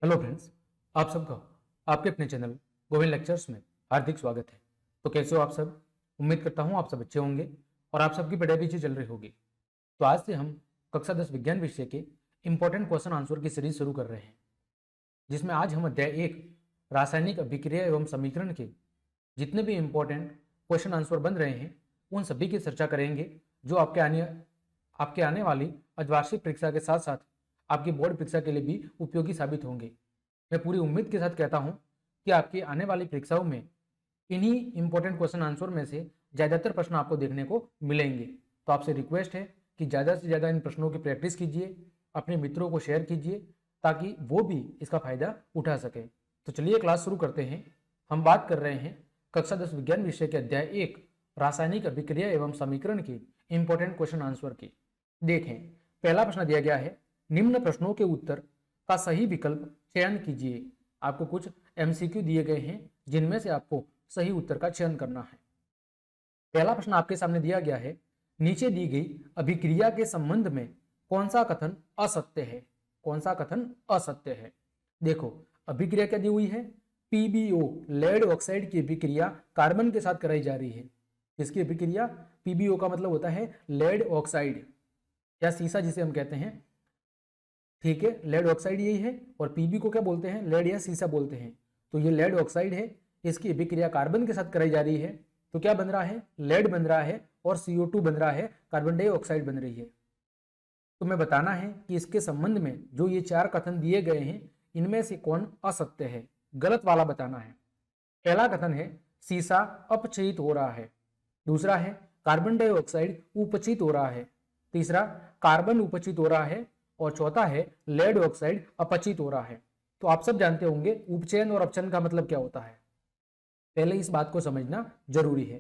Hello friends, आप सबका आपके अपने चैनल गोविंद लेक्चर्स में हार्दिक स्वागत है। तो कैसे हो आप सब? उम्मीद करता हूँ आप सब अच्छे होंगे और आप सबकी पढ़ाई भी अच्छी चल रही होगी। तो आज से हम कक्षा 10 विज्ञान विषय के इंपॉर्टेंट क्वेश्चन आंसर की सीरीज शुरू कर रहे हैं, जिसमें आज हम अध्याय 1 रासायनिक अभिक्रिया एवं समीकरण के जितने भी इंपॉर्टेंट क्वेश्चन आंसर बन रहे हैं उन सभी की चर्चा करेंगे, जो आपके आने वाली अर्धवार्षिक परीक्षा के साथ साथ आपकी बोर्ड परीक्षा के लिए भी उपयोगी साबित होंगे। मैं पूरी उम्मीद के साथ कहता हूं कि आपकी आने वाली परीक्षाओं में इन्हीं इंपॉर्टेंट क्वेश्चन आंसर में से ज़्यादातर प्रश्न आपको देखने को मिलेंगे। तो आपसे रिक्वेस्ट है कि ज़्यादा से ज़्यादा इन प्रश्नों की प्रैक्टिस कीजिए, अपने मित्रों को शेयर कीजिए ताकि वो भी इसका फायदा उठा सके। तो चलिए क्लास शुरू करते हैं। हम बात कर रहे हैं कक्षा 10 विज्ञान विषय के अध्याय 1 रासायनिक अभिक्रिया एवं समीकरण की इंपॉर्टेंट क्वेश्चन आंसर की। देखें, पहला प्रश्न दिया गया है, निम्न प्रश्नों के उत्तर का सही विकल्प चयन कीजिए। आपको कुछ एमसीक्यू दिए गए हैं जिनमें से आपको सही उत्तर का चयन करना है। पहला प्रश्न आपके सामने दिया गया है, नीचे दी गई अभिक्रिया के संबंध में कौन सा कथन असत्य है? कौन सा कथन असत्य है? देखो, अभिक्रिया क्या दी हुई है? पीबीओ लेड ऑक्साइड की अभिक्रिया कार्बन के साथ कराई जा रही है। किसकी अभिक्रिया? पीबीओ का मतलब होता है लेड ऑक्साइड या सीसा जिसे हम कहते हैं। ठीक है, लेड ऑक्साइड यही है और पीबी को क्या बोलते हैं? लेड या सीसा बोलते हैं। तो ये लेड ऑक्साइड है, इसकी अभिक्रिया कार्बन के साथ कराई जा रही है। तो क्या बन रहा है? लेड बन रहा है और CO2 बन रहा है, कार्बन डाइऑक्साइड बन रही है। तो मैं बताना है कि इसके संबंध में जो ये 4 कथन दिए गए हैं इनमें से कौन असत्य है, गलत वाला बताना है। पहला कथन है सीसा अपचयित हो रहा है। दूसरा है कार्बन डाइऑक्साइड उपचित हो रहा है। तीसरा कार्बन उपचित हो रहा है और चौथा है लेड ऑक्साइड अपचित हो रहा है। तो आप सब जानते होंगे उपचयन और अपचयन का मतलब क्या होता है। पहले इस बात को समझना जरूरी है।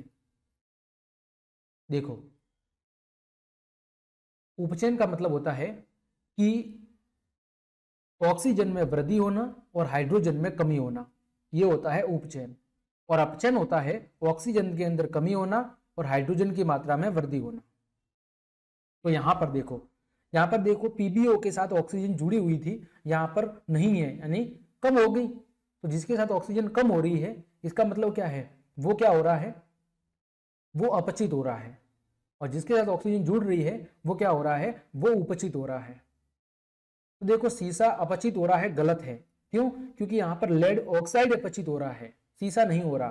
देखो, उपचयन का मतलब होता है कि ऑक्सीजन में वृद्धि होना और हाइड्रोजन में कमी होना, यह होता है उपचयन। और अपचयन होता है ऑक्सीजन के अंदर कमी होना और हाइड्रोजन की मात्रा में वृद्धि होना। तो यहां पर देखो पीबीओ के साथ ऑक्सीजन जुड़ी हुई थी, यहां पर नहीं है, यानी कम हो गई। तो जिसके साथ ऑक्सीजन कम हो रही है इसका मतलब क्या है? वो क्या हो रहा है? वो अपचित हो रहा है। और जिसके साथ ऑक्सीजन जुड़ रही है वो क्या हो रहा है? वो उपचित हो रहा है। तो देखो, सीसा अपचित हो रहा है, गलत है। क्यों? क्योंकि यहां पर लेड ऑक्साइड अपचित हो रहा है, सीसा नहीं हो रहा।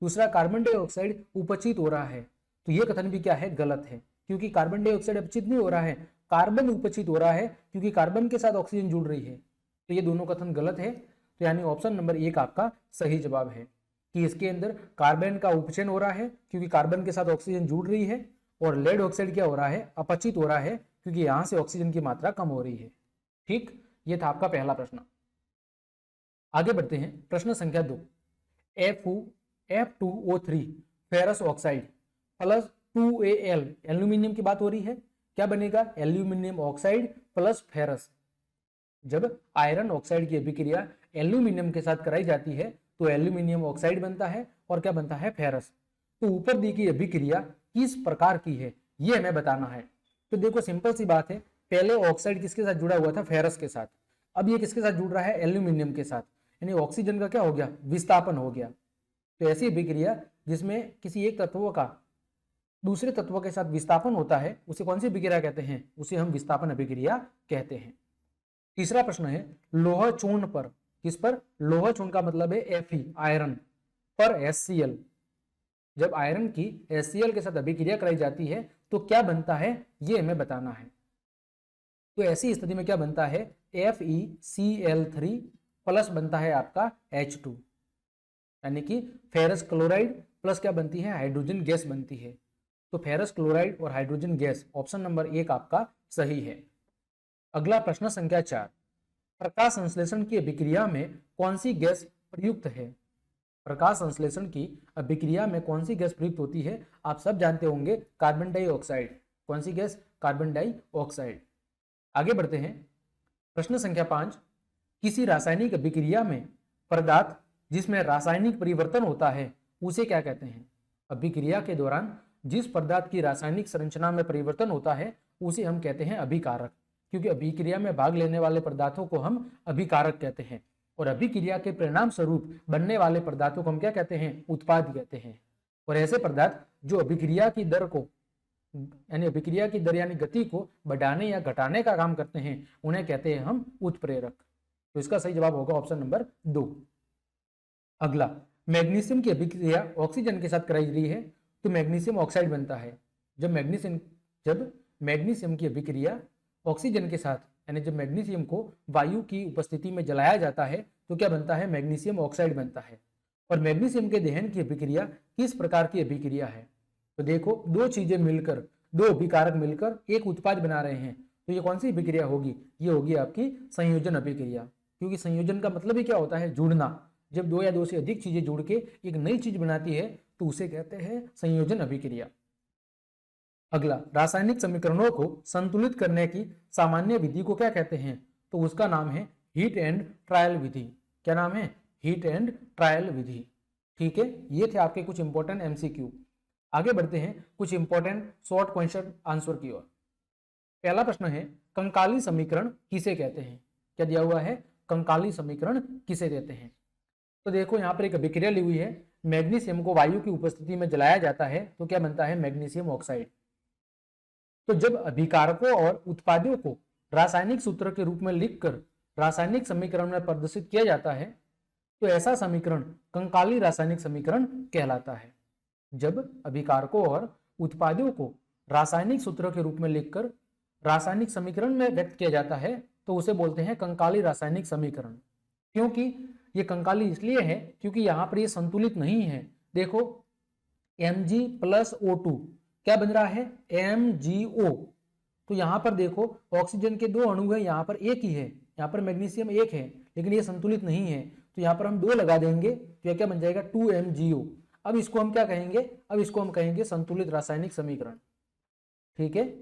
दूसरा, कार्बन डाइऑक्साइड उपचित हो रहा है, तो यह कथन भी क्या है? गलत है, क्योंकि कार्बन डाइऑक्साइड अपचित नहीं हो रहा है, कार्बन उपचित हो रहा है, क्योंकि कार्बन के साथ ऑक्सीजन जुड़ रही है। तो ये दोनों कथन गलत है। तो यानी ऑप्शन नंबर 1 आपका सही जवाब है कि इसके अंदर कार्बन का उपचयन हो रहा है क्योंकि कार्बन के साथ ऑक्सीजन जुड़ रही है, और लेड ऑक्साइड क्या हो रहा है? अपचित हो रहा है, क्योंकि यहां से ऑक्सीजन की मात्रा कम हो रही है। ठीक, ये था आपका पहला प्रश्न। आगे बढ़ते हैं, प्रश्न संख्या 2। F2O3 ferrous oxide plus 2Al, aluminium की बात हो रही है। क्या बनेगा? Aluminium oxide plus ferrous. जब आयरन ऑक्साइड की अभिक्रिया एल्यूमिनियम के साथ कराई जाती है तो एल्यूमिनियम ऑक्साइड बनता है और क्या बनता है? फेरस। तो ऊपर दी गई अभिक्रिया किस प्रकार की है यह हमें बताना है। तो देखो, सिंपल सी बात है, पहले ऑक्साइड किसके साथ जुड़ा हुआ था? फेरस के साथ। अब ये किसके साथ जुड़ रहा है? एल्यूमिनियम के साथ। यानी ऑक्सीजन का क्या हो गया? विस्थापन हो गया। तो ऐसी अभिक्रिया जिसमें किसी एक तत्व का दूसरे तत्व के साथ विस्थापन होता है उसे कौन सी अभिक्रिया कहते हैं? उसे हम विस्थापन अभिक्रिया कहते हैं। तीसरा प्रश्न है, लोह चूर्ण पर, किस पर? लोह चूर्ण का मतलब है Fe, आयरन पर HCl। जब आयरन की HCl के साथ अभिक्रिया कराई जाती है तो क्या बनता है ये हमें बताना है। तो ऐसी स्थिति में क्या बनता है? FeCl3 प्लस बनता है आपका H2, यानी कि फेरस क्लोराइड प्लस क्या बनती है? हाइड्रोजन गैस बनती है। तो फेरस क्लोराइड और हाइड्रोजन गैस, ऑप्शन नंबर 1 आपका सही है। अगला प्रश्न संख्या 4, प्रकाश संश्लेषण की अभिक्रिया में कौन सी गैस प्रयुक्त है? प्रकाश संश्लेषण की अभिक्रिया में कौन सी गैस प्रयुक्त होती है? आप सब जानते होंगे, कार्बन डाइऑक्साइड। कौन सी गैस? Carbon dioxide. आगे बढ़ते हैं, प्रश्न संख्या 5, किसी रासायनिक अभिक्रिया में पदार्थ जिसमें रासायनिक परिवर्तन होता है उसे क्या कहते हैं? अभिक्रिया के दौरान जिस पदार्थ की रासायनिक संरचना में परिवर्तन होता है उसे हम कहते हैं अभिकारक, क्योंकि अभिक्रिया में भाग लेने वाले पदार्थों को हम अभिकारक कहते हैं। और अभिक्रिया के परिणाम स्वरूप बनने वाले पदार्थों को हम क्या कहते हैं? उत्पाद कहते हैं। और ऐसे पदार्थ जो अभिक्रिया की दर को यानी अभिक्रिया की दर यानी गति को बढ़ाने या घटाने का काम करते हैं, उन्हें कहते हैं हम उत्प्रेरक। तो इसका सही जवाब होगा ऑप्शन नंबर 2। अगला, मैग्नीशियम की अभिक्रिया ऑक्सीजन के साथ कराई रही है तो मैग्नीशियम ऑक्साइड बनता है। जब मैग्नीशियम की अभिक्रिया ऑक्सीजन के साथ यानी जब मैग्नीशियम को वायु की उपस्थिति में जलाया जाता है तो क्या बनता है? मैग्नीशियम ऑक्साइड बनता है। और मैग्नीशियम के दहन की अभिक्रिया किस प्रकार की अभिक्रिया है? तो देखो, दो चीजें मिलकर, दो अभिकारक मिलकर एक उत्पाद बना रहे हैं, तो ये कौन सी अभिक्रिया होगी? ये होगी आपकी संयोजन अभिक्रिया। क्योंकि संयोजन का मतलब ही क्या होता है? जुड़ना। जब दो या दो से अधिक चीजें जुड़ के एक नई चीज बनाती है तो उसे कहते हैं संयोजन अभिक्रिया। अगला, रासायनिक समीकरणों को संतुलित करने की सामान्य विधि को क्या कहते हैं? तो उसका नाम है हीट एंड ट्रायल विधि। क्या नाम है? हीट एंड ट्रायल विधि। ठीक है, ये थे आपके कुछ इंपॉर्टेंट एमसीक्यू। आगे बढ़ते हैं कुछ इंपॉर्टेंट शॉर्ट क्वेश्चन आंसर की ओर। पहला प्रश्न है, कंकाली समीकरण किसे कहते हैं? क्या दिया हुआ है? कंकाली समीकरण किसे कहते हैं? तो देखो, यहाँ पर एक अभिक्रिया ली हुई है, मैग्नीशियम को वायु की उपस्थिति में जलाया जाता है तो क्या बनता है? Magnesium oxide. तो जब अभिकारकों और उत्पादों को रासायनिक सूत्र के रूप में लिखकर रासायनिक समीकरण में प्रदर्शित किया जाता है तो ऐसा समीकरण कंकाली रासायनिक समीकरण कहलाता है। जब अभिकारकों और उत्पादों को रासायनिक सूत्र के रूप में लिखकर रासायनिक समीकरण में व्यक्त किया जाता है तो उसे बोलते हैं कंकाली रासायनिक समीकरण। क्योंकि ये कंकाली इसलिए है क्योंकि यहाँ पर ये संतुलित नहीं है। देखो, Mg प्लस O2 क्या बन रहा है? MgO। तो यहाँ पर देखो, ऑक्सीजन के दो अणु है, यहाँ पर एक ही है, यहाँ पर मैग्नीशियम एक है, लेकिन ये संतुलित नहीं है, तो यहाँ पर हम दो लगा देंगे तो यह क्या बन जाएगा? 2MgO। अब इसको हम क्या कहेंगे? अब इसको हम कहेंगे संतुलित रासायनिक समीकरण। ठीक है,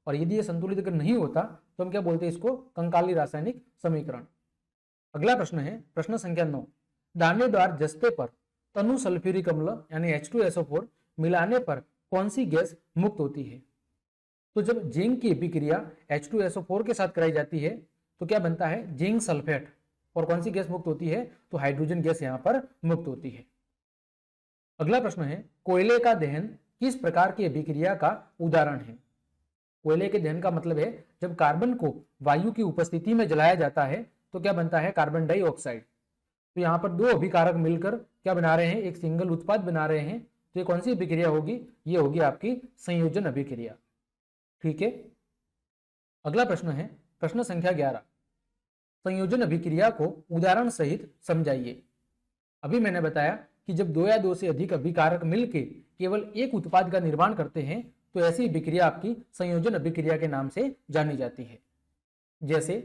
और यदि ये संतुलित अगर नहीं होता तो हम क्या बोलते हैं? इसको कंकाली रासायनिक समीकरण। अगला प्रश्न है प्रश्न संख्या 9, दानेदार जस्ते पर तनु सल्फ्यूरिक अम्ल यानी H2SO4 मिलाने पर कौन सी गैस मुक्त होती है? तो जब जिंक की अभिक्रिया H2SO4 के साथ कराई जाती है तो क्या बनता है? Zinc sulphate. और कौन सी गैस मुक्त होती है? तो हाइड्रोजन गैस यहाँ पर मुक्त होती है। अगला प्रश्न है, कोयले का दहन किस प्रकार की अभिक्रिया का उदाहरण है? कोयले के दहन का मतलब है जब कार्बन को वायु की उपस्थिति में जलाया जाता है तो क्या बनता है? Carbon dioxide. तो यहाँ पर दो अभिकारक मिलकर क्या बना रहे हैं? एक सिंगल उत्पाद बना रहे हैं, तो ये कौन सी अभिक्रिया होगी? ये होगी आपकी संयोजन अभिक्रिया। ठीक है, अगला प्रश्न है प्रश्न संख्या 11, संयोजन अभिक्रिया को उदाहरण सहित समझाइए। अभी मैंने बताया कि जब दो या दो से अधिक अभिकारक मिलके केवल एक उत्पाद का निर्माण करते हैं तो ऐसी अभिक्रिया आपकी संयोजन अभिक्रिया के नाम से जानी जाती है। जैसे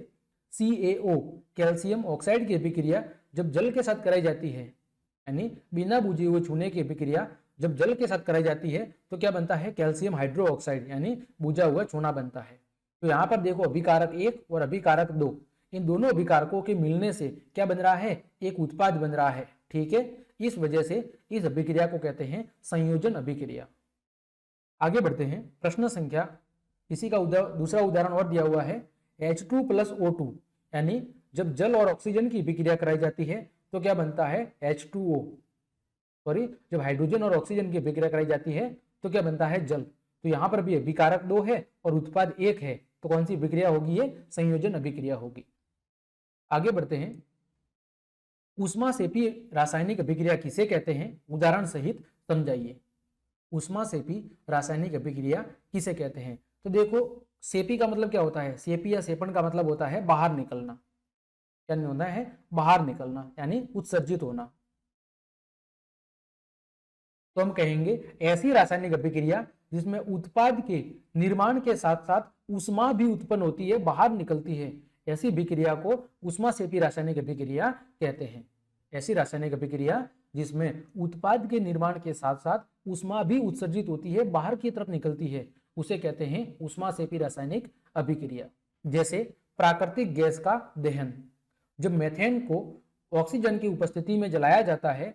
CaO कैल्शियम ऑक्साइड की अभिक्रिया जब जल के साथ कराई जाती है, यानी बिना बुझे हुए चूने की अभिक्रिया जब जल के साथ कराई जाती है तो क्या बनता है? कैल्शियम हाइड्रो ऑक्साइड यानी बुझा हुआ चूना बनता है। तो यहाँ पर देखो, अभिकारक 1 और अभिकारक 2, इन दोनों अभिकारकों के मिलने से क्या बन रहा है? एक उत्पाद बन रहा है। ठीक है, इस वजह से इस अभिक्रिया को कहते हैं संयोजन अभिक्रिया। आगे बढ़ते हैं प्रश्न संख्या, इसी का दूसरा उदाहरण और दिया हुआ है, H2 प्लस O2 यानी जब जल और ऑक्सीजन की अभिक्रिया कराई जाती है तो क्या बनता है? H2O। सॉरी, जब हाइड्रोजन और ऑक्सीजन की अभिक्रिया कराई जाती है तो क्या बनता है? जल। तो यहाँ पर भी अभिकारक 2 है और उत्पाद 1 है, तो कौन सी अभिक्रिया होगी? ये संयोजन अभिक्रिया होगी। आगे बढ़ते हैं, ऊष्मासेपी रासायनिक अभिक्रिया किसे कहते हैं? उदाहरण सहित समझाइए। ऊष्मासेपी रासायनिक अभिक्रिया किसे कहते हैं? तो देखो, सेपी का मतलब क्या होता है? सेपी या सेपन का मतलब होता है बाहर निकलना। क्या नहीं होता है? बाहर निकलना यानी उत्सर्जित होना। तो हम कहेंगे ऐसी रासायनिक अभिक्रिया जिसमें उत्पाद के निर्माण के साथ साथ ऊष्मा भी उत्पन्न होती है, बाहर निकलती है, ऐसी अभिक्रिया को ऊष्मासेपी रासायनिक अभिक्रिया कहते हैं। ऐसी रासायनिक अभिक्रिया जिसमें उत्पाद के निर्माण के साथ साथ ऊष्मा भी उत्सर्जित होती है, बाहर की तरफ निकलती है, उसे कहते हैं ऊष्मासेपी रासायनिक अभिक्रिया। जैसे प्राकृतिक गैस का दहन, जब मेथेन को ऑक्सीजन की उपस्थिति में जलाया जाता है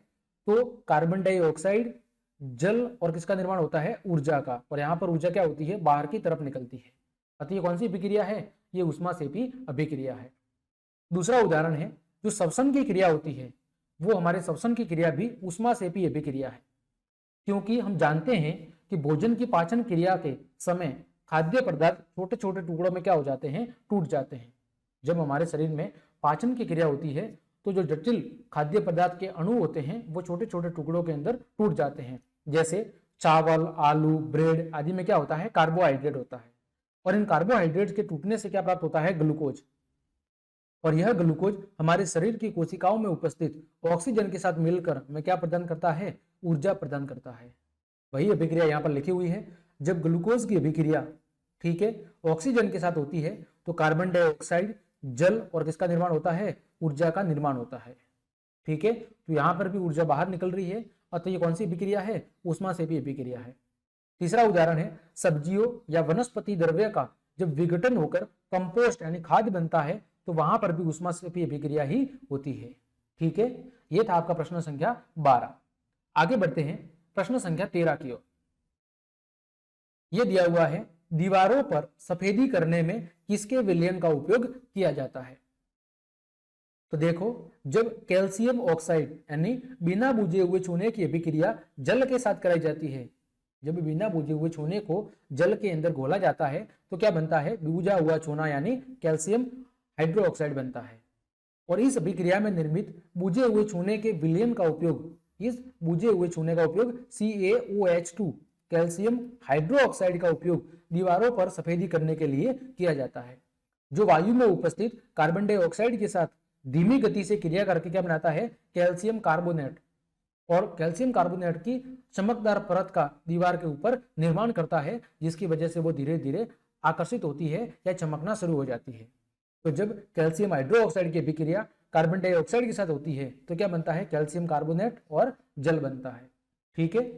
तो कार्बन डाइऑक्साइड, जल और किसका निर्माण होता है? ऊर्जा का। और यहाँ पर ऊर्जा क्या होती है? बाहर की तरफ निकलती है। अतः ये कौन सी अभिक्रिया है? ये ऊष्मासेपी अभिक्रिया है। दूसरा उदाहरण है, जो श्वसन की क्रिया होती है वो हमारे श्वसन की क्रिया भी ऊष्मासेपी अभिक्रिया है, क्योंकि हम जानते हैं कि भोजन की पाचन क्रिया के समय खाद्य पदार्थ छोटे छोटे टुकड़ों में क्या हो जाते हैं, टूट जाते हैं। जब हमारे शरीर में पाचन की क्रिया होती है तो जो जटिल खाद्य पदार्थ के अणु होते हैं वो छोटे छोटे टुकड़ों के अंदर टूट जाते हैं। जैसे चावल, आलू, ब्रेड आदि में क्या होता है, कार्बोहाइड्रेट होता है, और इन कार्बोहाइड्रेट के टूटने से क्या प्राप्त होता है, ग्लूकोज। और यह ग्लूकोज हमारे शरीर की कोशिकाओं में उपस्थित ऑक्सीजन के साथ मिलकर हमें क्या प्रदान करता है, ऊर्जा प्रदान करता है। वही अभिक्रिया यहाँ पर लिखी हुई है। जब ग्लूकोज की अभिक्रिया, ठीक है, ऑक्सीजन के साथ होती है तो कार्बन डाइऑक्साइड, जल और किसका निर्माण होता है, ऊर्जा का निर्माण होता है। ठीक है, तो यहाँ पर भी ऊर्जा बाहर निकल रही है, और तो ये कौन सी अभिक्रिया है, ऊष्मासेपी अभिक्रिया है। तीसरा उदाहरण है, सब्जियों या वनस्पति द्रव्य का जब विघटन होकर कंपोस्ट यानी खाद बनता है तो वहां पर भी ऊष्मासेपी अभिक्रिया ही होती है। ठीक है, ये था आपका प्रश्न संख्या 12। आगे बढ़ते हैं प्रश्न संख्या 13 की ओर। यह दिया हुआ है, दीवारों पर सफेदी करने में किसके विलयन का उपयोग किया जाता है। तो देखो, जब कैल्शियम ऑक्साइड यानी बिना बुझे हुए चूने की अभिक्रिया जल के साथ कराई जाती है, जब बिना बुझे हुए चूने को जल के अंदर घोला जाता है तो क्या बनता है, बुझा हुआ चूना यानी कैल्शियम हाइड्रोक्साइड बनता है। और इस अभिक्रिया में निर्मित बुझे हुए चूने के विलयन का उपयोग, इस बुझे हुए चूने का उपयोग CaOH2 कैल्शियम हाइड्रोक्साइड का उपयोग दीवारों पर सफेदी करने के लिए किया जाता है, जो वायु में उपस्थित कार्बन डाइऑक्साइड के साथ धीमी गति से क्रिया करके क्या बनाता है, कैल्शियम कार्बोनेट, और कैल्शियम कार्बोनेट की चमकदार परत का दीवार के ऊपर निर्माण करता है, जिसकी वजह से वो धीरे धीरे आकर्षित होती है या चमकना शुरू हो जाती है। तो जब कैल्शियम हाइड्रोक्साइड की अभिक्रिया कार्बन डाइऑक्साइड के साथ होती है तो क्या बनता है, कैल्शियम कार्बोनेट और जल बनता है। ठीक है,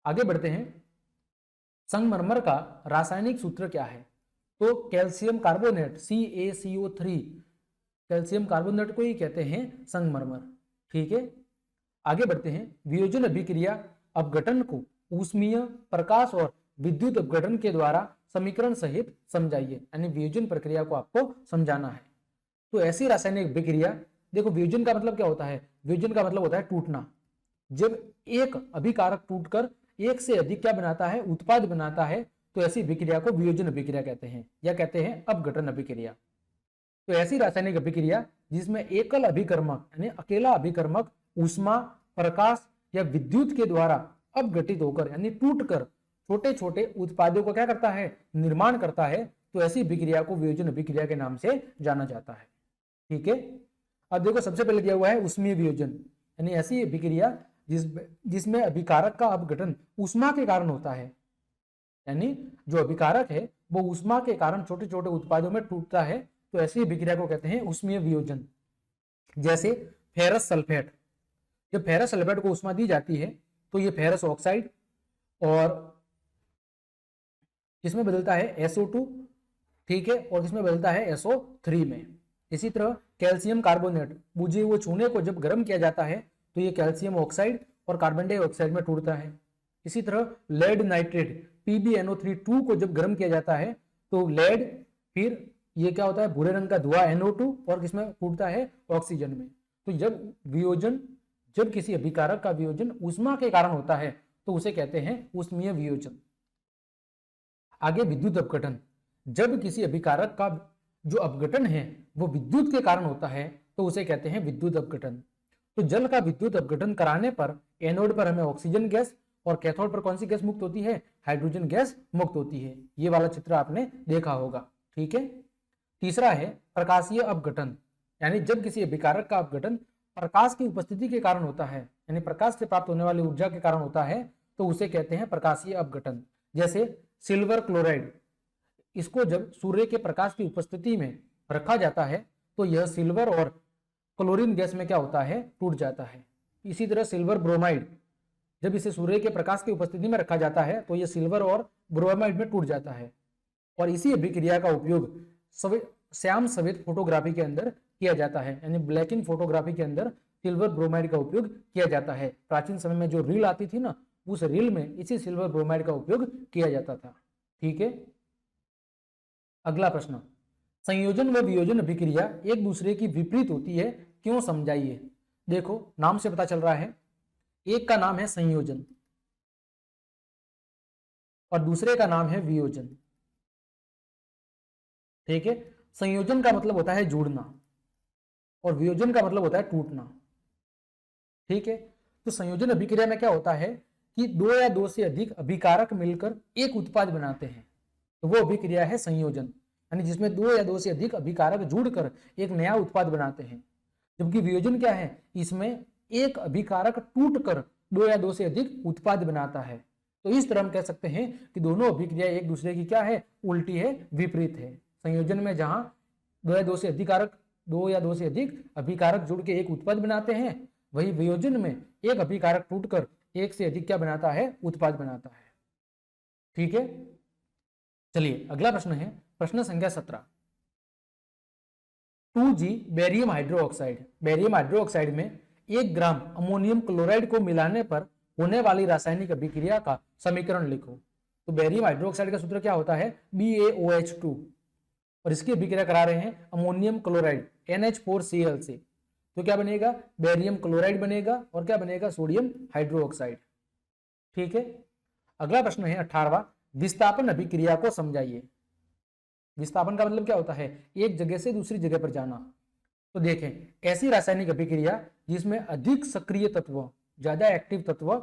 आगे बढ़ते हैं। संगमरमर का रासायनिक सूत्र क्या है, तो calcium carbonate CaCO3, calcium carbonate को ही कहते हैं संगमरमर। ठीक है, आगे बढ़ते हैं। वियोजन अभिक्रिया अपघटन को ऊष्मीय, प्रकाश और विद्युत अपघटन के द्वारा समीकरण सहित समझाइए, यानी वियोजन प्रक्रिया को आपको समझाना है। तो ऐसी रासायनिक अभिक्रिया, देखो वियोजन का मतलब क्या होता है, वियोजन का मतलब होता है टूटना। जब एक अभिकारक टूटकर एक से अधिक क्या बनाता है, उत्पाद बनाता है, तो ऐसी अभिक्रिया को वियोजन अभिक्रिया कहते हैं, या कहते हैं अपघटन अभिक्रिया। तो ऐसी रासायनिक अभिक्रिया जिसमें एकल अभिकर्मक यानी अकेला अभिकर्मक ऊष्मा, प्रकाश या विद्युत के द्वारा अपघटित होकर यानी टूटकर छोटे छोटे उत्पादों को क्या करता है, निर्माण करता है, तो ऐसी अभिक्रिया को वियोजन अभिक्रिया के नाम से जाना जाता है। ठीक है, अब देखो सबसे पहले दिया हुआ है ऊष्मीय वियोजन, यानी ऐसी अभिक्रिया जिसमें अभिकारक का अपघटन ऊष्मा के कारण होता है, यानी जो अभिकारक है वो ऊष्मा के कारण छोटे छोटे उत्पादों में टूटता है, तो ऐसी अभिक्रिया को कहते हैं ऊष्मीय वियोजन। जैसे फेरस सल्फेट, जब फेरस सल्फेट को ऊष्मा दी जाती है तो ये फेरस ऑक्साइड और किसमें बदलता है, SO2, ठीक है, और किसमें बदलता है, SO3 में। इसी तरह कैल्शियम कार्बोनेट बुझे हुए चूने को जब गर्म किया जाता है तो ये कैल्शियम ऑक्साइड और कार्बन डाइऑक्साइड में टूटता है। इसी तरह लेड नाइट्रेट PbNO3 को जब गर्म किया जाता है तो लेड, फिर ये क्या होता है, भूरे रंग का धुआं NO2, और किसमें टूटता है, ऑक्सीजन में। तो जब किसी अभिकारक का वियोजन ऊष्मा के कारण होता है तो उसे कहते हैं ऊष्मीय वियोजन। आगे विद्युत अपघटन, जब किसी अभिकारक का जो अपघटन है वो विद्युत के कारण होता है तो उसे कहते हैं विद्युत अपघटन। तो जल का विद्युत अपघटन कराने पर एनोड पर हमें ऑक्सीजन गैस और कैथोड पर कौन सी गैस मुक्त होती है, हाइड्रोजन गैस मुक्त होती है। ये वाला चित्र आपने देखा होगा। ठीक है, तीसरा है प्रकाशीय अपघटन, यानी जब किसी अभिकारक का अपघटन प्रकाश की उपस्थिति के कारण होता है, यानी प्रकाश से प्राप्त होने वाली ऊर्जा के कारण होता है, तो उसे कहते हैं प्रकाशीय अपघटन। जैसे सिल्वर क्लोराइड, इसको जब सूर्य के प्रकाश की उपस्थिति में रखा जाता है तो यह सिल्वर और क्लोरीन गैस में क्या होता है, टूट जाता है। इसी तरह सिल्वर ब्रोमाइड, जब इसे सूर्य के प्रकाश की उपस्थिति में रखा जाता है तो यह सिल्वर और ब्रोमाइड में टूट जाता है। और इसी अभिक्रिया का उपयोग श्याम सफेद फोटोग्राफी के अंदर किया जाता है, यानी ब्लैक इन फोटोग्राफी के अंदर सिल्वर ब्रोमाइड का उपयोग किया जाता है। प्राचीन समय में जो रील आती थी ना, उस रील में इसी सिल्वर ब्रोमाइड का उपयोग किया जाता था। ठीक है, अगला प्रश्न, संयोजन व वियोजन अभिक्रिया एक दूसरे की विपरीत होती है, क्यों समझाइए। देखो नाम से पता चल रहा है, एक का नाम है संयोजन और दूसरे का नाम है वियोजन। ठीक है, संयोजन का मतलब होता है जोड़ना और वियोजन का मतलब होता है टूटना। ठीक है, तो संयोजन अभिक्रिया में क्या होता है कि दो या दो से अधिक अभिकारक मिलकर एक उत्पाद बनाते हैं, तो वो अभिक्रिया है संयोजन, यानी जिसमें दो या दो से अधिक अभिकारक जुड़कर एक नया उत्पाद बनाते हैं। जबकि वियोजन क्या है, इसमें एक अभिकारक टूटकर दो या दो से अधिक उत्पाद बनाता है। तो इस तरह हम कह सकते हैं कि दोनों अभिक्रिया एक दूसरे की क्या है, उल्टी है, विपरीत है। संयोजन में जहां दो या दो से अधिक अभिकारक जुड़ के एक उत्पाद बनाते हैं, वही वियोजन में एक अभिकारक टूटकर एक से अधिक क्या बनाता है, उत्पाद बनाता है। ठीक है, चलिए अगला प्रश्न है प्रश्न संख्या 17। 2G barium hydroxide, barium hydroxide में 1 ग्राम अमोनियम क्लोराइड को मिलाने पर होने वाली रासायनिक अभिक्रिया का समीकरण लिखो। तो बेरियम हाइड्रोक्साइड का सूत्र क्या होता है, BaOH2, और इसकी अभिक्रिया करा रहे हैं अमोनियम क्लोराइड NH4Cl से। तो क्या बनेगा, बेरियम क्लोराइड बनेगा और क्या बनेगा, सोडियम हाइड्रोक्साइड। ठीक है, अगला प्रश्न है 18वां, विस्थापन अभिक्रिया को समझाइए। विस्थापन का मतलब क्या होता है, एक जगह से दूसरी जगह पर जाना। तो देखें, ऐसी रासायनिक अभिक्रिया जिसमें अधिक सक्रिय तत्व, ज्यादा एक्टिव तत्व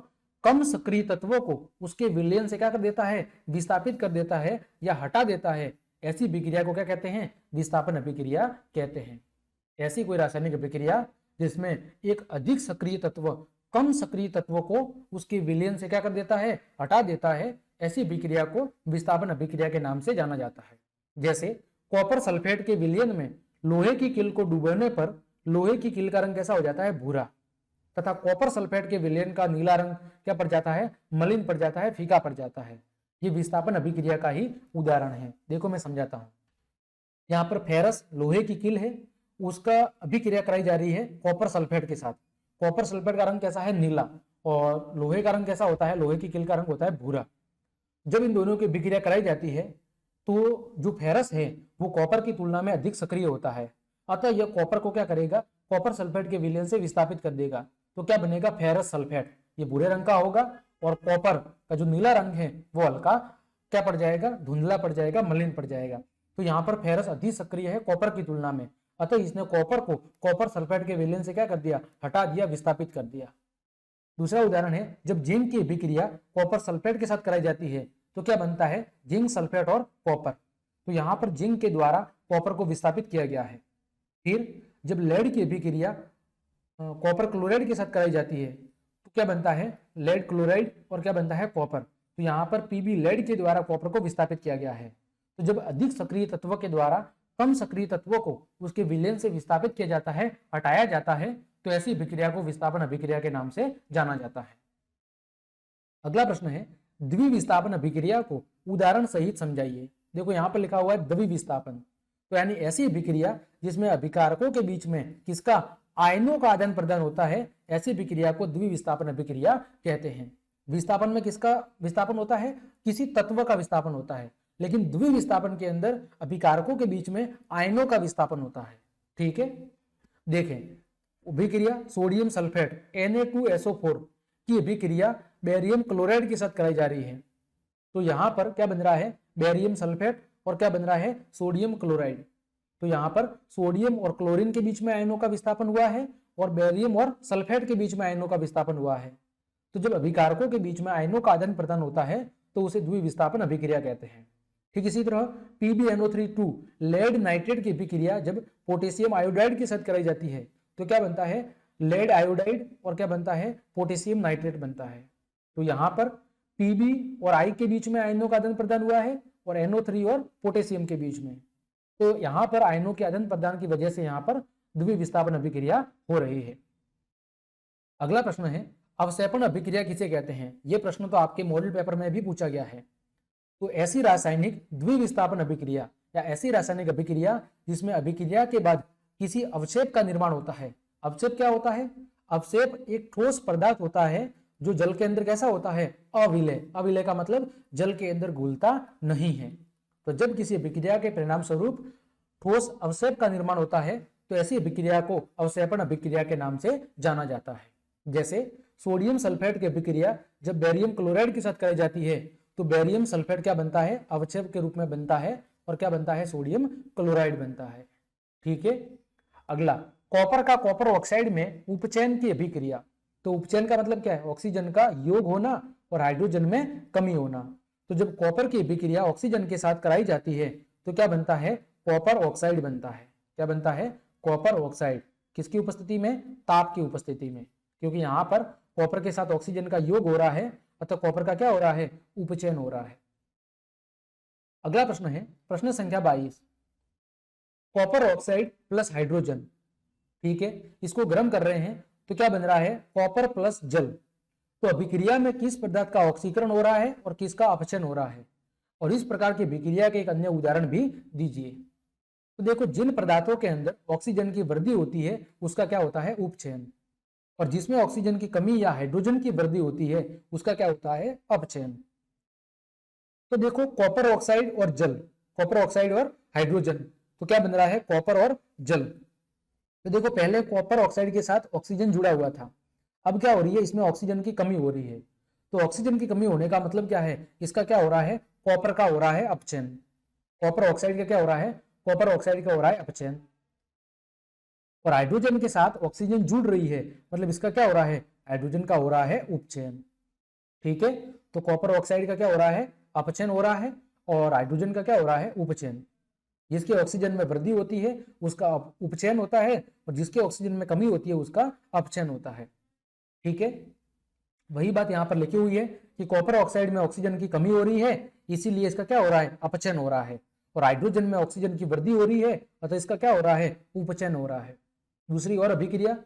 कम सक्रिय तत्वों को उसके विलयन से क्या कर देता है, विस्थापित कर देता है या हटा देता है, ऐसी अभिक्रिया को क्या कहते हैं, विस्थापन अभिक्रिया कहते हैं। ऐसी कोई रासायनिक अभिक्रिया जिसमें एक अधिक सक्रिय तत्व कम सक्रिय तत्वों को उसके विलयन से क्या कर देता है, हटा देता है, ऐसी अभिक्रिया को विस्थापन अभिक्रिया के नाम से जाना जाता है। जैसे कॉपर सल्फेट के विलयन में लोहे की किल को डुबोने पर लोहे की किल का रंग कैसा हो जाता है, भूरा, तथा कॉपर सल्फेट के विलयन का नीला रंग क्या पड़ जाता है, मलिन पड़ जाता है, फीका पड़ जाता है। ये विस्थापन अभिक्रिया का ही उदाहरण है। देखो मैं समझाता हूं, यहाँ पर फेरस लोहे की किल है, उसका अभिक्रिया कराई जा रही है कॉपर सल्फेट के साथ। कॉपर सल्फेट का रंग कैसा है, नीला, और लोहे का रंग कैसा होता है, लोहे की किल का रंग होता है भूरा। जब इन दोनों की अभिक्रिया कराई जाती है तो जो फेरस है वो कॉपर की तुलना में अधिक सक्रिय होता है, अतः यह कॉपर को क्या करेगा, कॉपर सल्फेट के विलयन से विस्थापित कर देगा। तो क्या बनेगा, फेरस सल्फेट, ये भूरे रंग का होगा, और कॉपर का जो नीला रंग है वो हल्का क्या पड़ जाएगा, धुंधला पड़ जाएगा, मलिन पड़ जाएगा। तो यहाँ पर फेरस अधिक सक्रिय है कॉपर की तुलना में, अतः इसने कॉपर को कॉपर सल्फेट के विलयन से क्या कर दिया, हटा दिया, विस्थापित कर दिया। दूसरा उदाहरण है, जब जिंक की अभिक्रिया कॉपर सल्फेट के साथ कराई जाती है तो क्या बनता है, जिंक सल्फेट और कॉपर। तो यहाँ पर जिंक के द्वारा कॉपर को विस्थापित किया गया है। फिर जब लेड की अभिक्रिया कॉपर क्लोराइड के साथ कराई जाती है तो क्या बनता है, लेड क्लोराइड, और क्या बनता है, कॉपर। तो यहाँ पर पीबी लेड के द्वारा कॉपर को विस्थापित किया गया है। तो जब अधिक सक्रिय तत्व के द्वारा कम सक्रिय तत्वों को उसके विलयन से विस्थापित किया जाता है, हटाया जाता है, तो ऐसी अभिक्रिया को विस्थापन अभिक्रिया के नाम से जाना जाता है। अगला प्रश्न है, द्विविस्थापन अभिक्रिया को उदाहरण सहित समझाइए। देखो यहाँ पर लिखा हुआ है द्विविस्थापन, तो यानी ऐसी अभिक्रिया जिसमें अभिकारकों के बीच में किसका, आयनों का आदान प्रदान होता है, ऐसी अभिक्रिया को द्विविस्थापन अभिक्रिया कहते हैं। विस्थापन में किसका विस्थापन होता है, किसी तत्व का विस्थापन होता है, लेकिन द्विविस्थापन के अंदर अभिकारकों के बीच में आयनों का विस्थापन होता है। ठीक है, देखें अभिक्रिया सोडियम सल्फेट Na2SO4 की अभिक्रिया बेरियम क्लोराइड के साथ कराई जा रही है। तो यहां पर क्या बन रहा है, बेरियम सल्फेट, और क्या बन रहा है, सोडियम क्लोराइड। तो यहां पर सोडियम और क्लोरीन के बीच में आयनों का विस्थापन हुआ है और बेरियम और सल्फेट के बीच में आयनों का विस्थापन हुआ है। तो जब अभिकारकों के बीच में आयनों का आदान प्रदान होता है तो उसे द्विविस्थापन अभिक्रिया कहते हैं। ठीक इसी तरह PbNO3 लेड नाइट्रेट की अभिक्रिया जब पोटेशियम आयोडाइड के साथ कराई जाती है तो क्या बनता है, लेड आयोडाइड, और क्या बनता है, पोटेशियम नाइट्रेट बनता है। तो यहाँ पर Pb और I के बीच में आयनों का आदान प्रदान हुआ है और NO3 और पोटेशियम के बीच में। तो यहाँ पर आयनों के आदान प्रदान की वजह से यहाँ पर द्विविस्थापन अभिक्रिया हो रही है। अगला प्रश्न है, अवक्षेपण अभिक्रिया किसे कहते हैं। यह प्रश्न तो आपके मॉडल पेपर में भी पूछा गया है। तो ऐसी रासायनिक द्विविस्थापन अभिक्रिया या ऐसी रासायनिक अभिक्रिया जिसमें अभिक्रिया के बाद किसी अवक्षेप का निर्माण होता है। अवक्षेप क्या होता है, अवक्षेप एक ठोस पदार्थ होता है जो जल के अंदर कैसा होता है, अविलय। अविलय का मतलब जल के अंदर घुलता नहीं है। तो जब किसी अभिक्रिया के परिणाम स्वरूप ठोस अवक्षेप का निर्माण होता है तो ऐसी अभिक्रिया को अवक्षेपण अभिक्रिया के नाम से जाना जाता है। जैसे सोडियम सल्फेट की अभिक्रिया जब बेरियम क्लोराइड के साथ कराई जाती है तो बेरियम सल्फेट क्या बनता है, अवक्षेप के रूप में बनता है और क्या बनता है, सोडियम क्लोराइड बनता है। ठीक है। अगला, कॉपर का कॉपर ऑक्साइड में उपचयन की अभिक्रिया। तो उपचयन का मतलब क्या है, ऑक्सीजन का योग होना और हाइड्रोजन में कमी होना। तो जब कॉपर की अभिक्रिया ऑक्सीजन के साथ कराई जाती है तो क्या बनता है, कॉपर ऑक्साइड बनता है। क्या बनता है, कॉपर ऑक्साइड। किसकी उपस्थिति में, ताप की उपस्थिति में, क्योंकि यहाँ पर कॉपर के साथ ऑक्सीजन का योग हो रहा है अतः कॉपर का क्या हो रहा है, उपचयन हो रहा है। अगला प्रश्न है प्रश्न संख्या 22, कॉपर ऑक्साइड प्लस हाइड्रोजन। ठीक है, इसको गर्म कर रहे हैं तो क्या बन रहा है, कॉपर प्लस जल। तो अभिक्रिया में किस पदार्थ का ऑक्सीकरण हो रहा है और किसका अपचयन हो रहा है, और इस प्रकार की अभिक्रिया के एक अन्य उदाहरण भी दीजिए। तो देखो, जिन पदार्थों के अंदर ऑक्सीजन की वृद्धि होती है उसका क्या होता है, उपचयन, और जिसमें ऑक्सीजन की कमी या हाइड्रोजन की वृद्धि होती है उसका क्या होता है, अपचयन। तो देखो, कॉपर ऑक्साइड और जल, कॉपर ऑक्साइड और हाइड्रोजन, तो क्या बन रहा है, कॉपर और जल। तो देखो, पहले कॉपर ऑक्साइड के साथ ऑक्सीजन जुड़ा हुआ था, अब क्या हो रही है, इसमें ऑक्सीजन की कमी हो रही है। तो ऑक्सीजन की कमी होने का मतलब क्या है, इसका क्या हो रहा है, कॉपर का हो रहा है अपचयन। कॉपर ऑक्साइड का क्या हो रहा है, कॉपर ऑक्साइड का हो रहा है अपचयन। और हाइड्रोजन के साथ ऑक्सीजन जुड़ रही है, मतलब इसका क्या हो रहा है, हाइड्रोजन का हो रहा है उपचयन। ठीक है, तो कॉपर ऑक्साइड का क्या हो रहा है, अपचयन हो रहा है, और हाइड्रोजन का क्या हो रहा है, उपचयन। जिसकी ऑक्सीजन में वृद्धि होती है उसका उपचयन होता है, और जिसके ऑक्सीजन में कमी होती है उसका अपचयन होता है। ठीक है, वही बात यहाँ पर लिखी हुई है कि कॉपर ऑक्साइड में ऑक्सीजन की कमी हो रही है, इसीलिए इसका क्या हो रहा है, अपचयन हो रहा है, और हाइड्रोजन में ऑक्सीजन की वृद्धि हो रही है अतः इसका क्या हो रहा है, उपचयन हो रहा है। दूसरी और अभिक्रिया,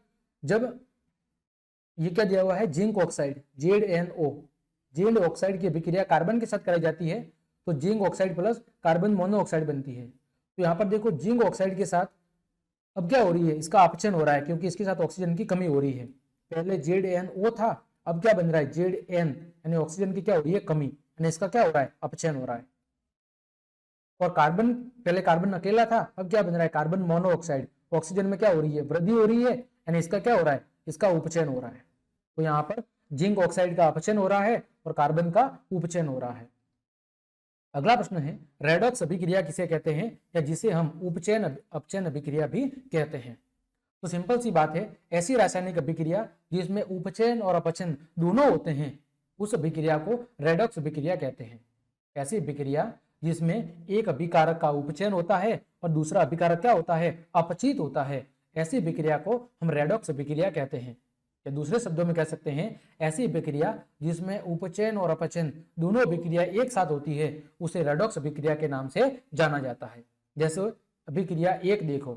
जब ये क्या दिया हुआ है, zinc oxide ZnO, zinc oxide की अभिक्रिया कार्बन के साथ कराई जाती है तो zinc oxide plus carbon monoxide बनती है। तो यहाँ पर देखो, जिंक ऑक्साइड के साथ अब क्या हो रही है, इसका अपचयन हो रहा है क्योंकि इसके साथ ऑक्सीजन की कमी हो रही है। पहले ZnO था, अब क्या बन रहा है, Zn, यानी ऑक्सीजन की क्या हो रही है, कमी, यानी इसका क्या हो रहा है, अपचयन हो रहा है। और कार्बन, पहले कार्बन अकेला था, अब क्या बन रहा है, कार्बन मोनोऑक्साइड, ऑक्सीजन में क्या हो रही है, वृद्धि हो रही है, यानी इसका क्या हो रहा है, इसका उपचयन हो रहा है। तो यहाँ पर जिंक ऑक्साइड का अपचयन हो रहा है और कार्बन का उपचयन हो रहा है। अगला प्रश्न है, रेडॉक्स अभिक्रिया किसे कहते हैं, या जिसे हम उपचयन अपचयन अभिक्रिया भी कहते हैं। तो सिंपल सी बात है, ऐसी रासायनिक अभिक्रिया जिसमें उपचयन और अपचयन दोनों होते हैं उस अभिक्रिया को रेडॉक्स अभिक्रिया कहते हैं। ऐसी अभिक्रिया जिसमें एक अभिकारक का उपचयन होता है और दूसरा अभिकारक क्या होता है, अपचित होता है, ऐसी अभिक्रिया को हम रेडॉक्स अभिक्रिया कहते हैं। या दूसरे शब्दों में कह सकते हैं, ऐसी अभिक्रिया जिसमें उपचयन और अपचयन दोनों अभिक्रिया एक साथ होती है उसे रेडॉक्स अभिक्रिया के नाम से जाना जाता है। जैसे अभिक्रिया एक देखो,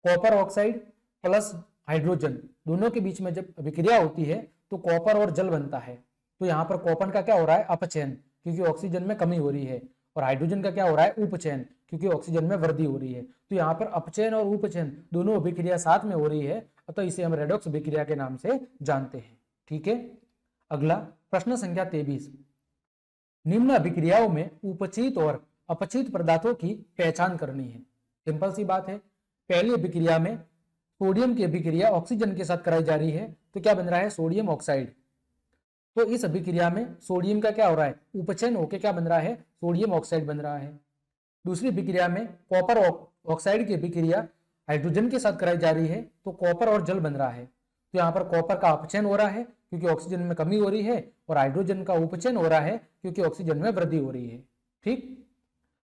कॉपर ऑक्साइड प्लस हाइड्रोजन दोनों के बीच में जब अभिक्रिया होती है तो कॉपर और जल बनता है। तो यहाँ पर कॉपर का क्या हो रहा है, अपचयन, क्योंकि ऑक्सीजन में कमी हो रही है, और हाइड्रोजन का क्या हो रहा है, उपचयन, क्योंकि ऑक्सीजन में वृद्धि हो रही है। तो यहाँ पर अपचयन और उपचयन दोनों अभिक्रिया साथ में हो रही है, अतः इसे हम रेडॉक्स अभिक्रिया के नाम से जानते हैं। ठीक है। अगला प्रश्न संख्या 23, निम्न अभिक्रियाओं में उपचित और अपचित पदार्थों की पहचान करनी है। सिंपल सी बात है, पहली अभिक्रिया में सोडियम की अभिक्रिया ऑक्सीजन के साथ कराई जा रही है तो क्या बन रहा है, सोडियम ऑक्साइड। तो इस अभिक्रिया में सोडियम का क्या हो रहा है, उपचयन होकर क्या बन रहा है, सोडियम ऑक्साइड बन रहा है। दूसरी अभिक्रिया में कॉपर ऑक्साइड की अभिक्रिया हाइड्रोजन के साथ कराई जा रही है तो कॉपर और जल बन रहा है। तो यहाँ पर कॉपर का अपचयन हो रहा है क्योंकि ऑक्सीजन में कमी हो रही है, और हाइड्रोजन का उपचयन हो रहा है क्योंकि ऑक्सीजन में वृद्धि हो रही है। ठीक,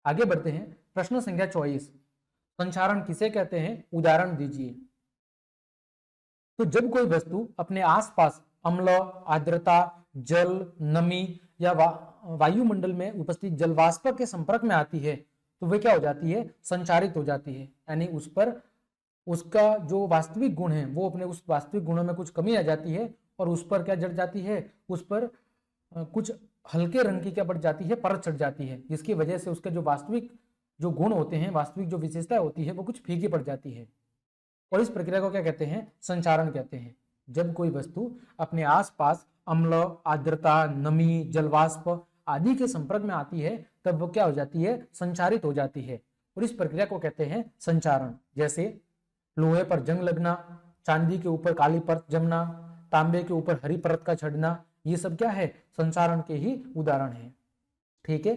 आगे बढ़ते हैं। प्रश्न संख्या 24, संचारण किसे कहते हैं, उदाहरण दीजिए। तो जब कोई वस्तु अपने आसपास अम्ल, आर्द्रता, जल, नमी या वायुमंडल में उपस्थित जलवाष्प के संपर्क में आती है तो वे क्या हो जाती है, संचारित हो जाती है, यानी उस पर उसका जो वास्तविक गुण है वो अपने उस वास्तविक गुणों में कुछ कमी आ जाती है और उस पर क्या जड़ जाती है, उस पर कुछ हल्के रंग की क्या बढ़ जाती है, परत चढ़ जाती है, जिसकी वजह से उसके जो वास्तविक जो गुण होते हैं, वास्तविक जो विशेषता होती है वो कुछ फीकी पड़ जाती है। और इस प्रक्रिया को क्या कहते हैं, संचारण कहते हैं। जब कोई वस्तु अपने आसपास अम्ल, आर्द्रता, नमी, जलवाष्प आदि के संपर्क में आती है तब वो क्या हो जाती है, संचारित हो जाती है, और इस प्रक्रिया को कहते हैं संचारण। जैसे लोहे पर जंग लगना, चांदी के ऊपर काली परत जमना, तांबे के ऊपर हरी परत का चढ़ना, ये सब क्या है, संचारण के ही उदाहरण है। ठीक है,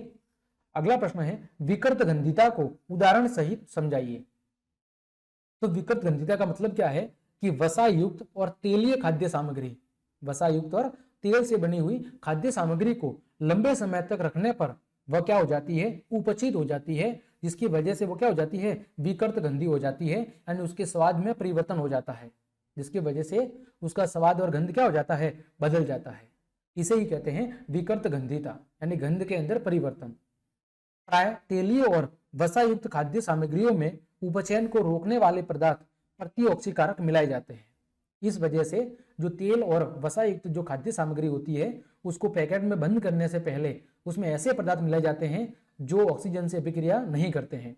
अगला प्रश्न है विकृत गंधिता को उदाहरण सहित समझाइए। तो विकृत गंधिता का मतलब क्या है कि वसा युक्त और तेलीय खाद्य सामग्री, वसा युक्त और तेल से बनी हुई खाद्य सामग्री को लंबे समय तक रखने पर वह क्या हो जाती है, उपचित हो जाती है, जिसकी वजह से वो क्या हो जाती है, विकृत गंधी हो जाती है, यानी उसके स्वाद में परिवर्तन हो जाता है, जिसकी वजह से उसका स्वाद और गंध क्या हो जाता है, बदल जाता है। इसे ही कहते हैं विकृत गंधिता, यानी गंध के अंदर परिवर्तन। प्राय तेलीय और वसा युक्त खाद्य सामग्रियों में उपचयन को रोकने वाले पदार्थ प्रतिऑक्सीकारक मिलाए जाते हैं। इस वजह से जो तेल और वसा युक्त जो खाद्य सामग्री होती है उसको पैकेट में बंद करने से पहले उसमें ऐसे पदार्थ मिलाए जाते हैं जो ऑक्सीजन से अभिक्रिया नहीं करते हैं।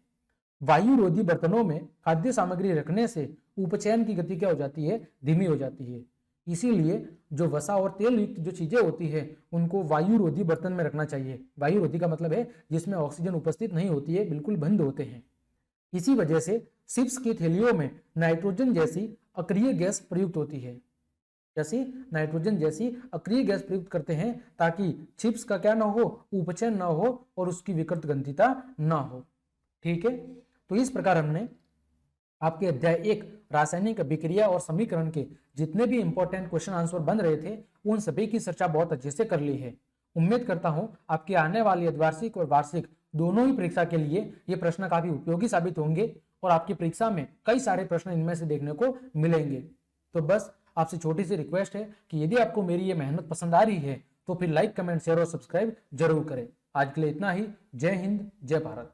वायुरोधी बर्तनों में खाद्य सामग्री रखने से उपचयन की गति क्या हो जाती है, धीमी हो जाती है। इसीलिए जो वसा और तेल युक्त जो चीजें होती है उनको वायुरोधी बर्तन में रखना चाहिए। वायुरोधी का मतलब है जिसमें ऑक्सीजन उपस्थित नहीं होती है, बिल्कुल बंद होते हैं। इसी वजह से चिप्स की थैलियों में नाइट्रोजन जैसी अक्रिय गैस प्रयुक्त होती है, जैसी नाइट्रोजन जैसी अक्रिय गैस प्रयुक्त करते हैं ताकि चिप्स का क्या ना हो, उपचयन ना हो और उसकी विकृत गंधिता ना हो। ठीक है, तो इस प्रकार हमने आपके अध्याय 1 रासायनिक अभिक्रिया और समीकरण के जितने भी इंपॉर्टेंट क्वेश्चन आंसर बन रहे थे उन सभी की चर्चा बहुत अच्छे से कर ली है। उम्मीद करता हूं आपकी आने वाली अर्धवार्षिक और वार्षिक दोनों ही परीक्षा के लिए ये प्रश्न काफी उपयोगी साबित होंगे और आपकी परीक्षा में कई सारे प्रश्न इनमें से देखने को मिलेंगे। तो बस आपसे छोटी सी रिक्वेस्ट है कि यदि आपको मेरी ये मेहनत पसंद आ रही है तो फिर लाइक, कमेंट, शेयर और सब्सक्राइब जरूर करें। आज के लिए इतना ही। जय हिंद, जय भारत।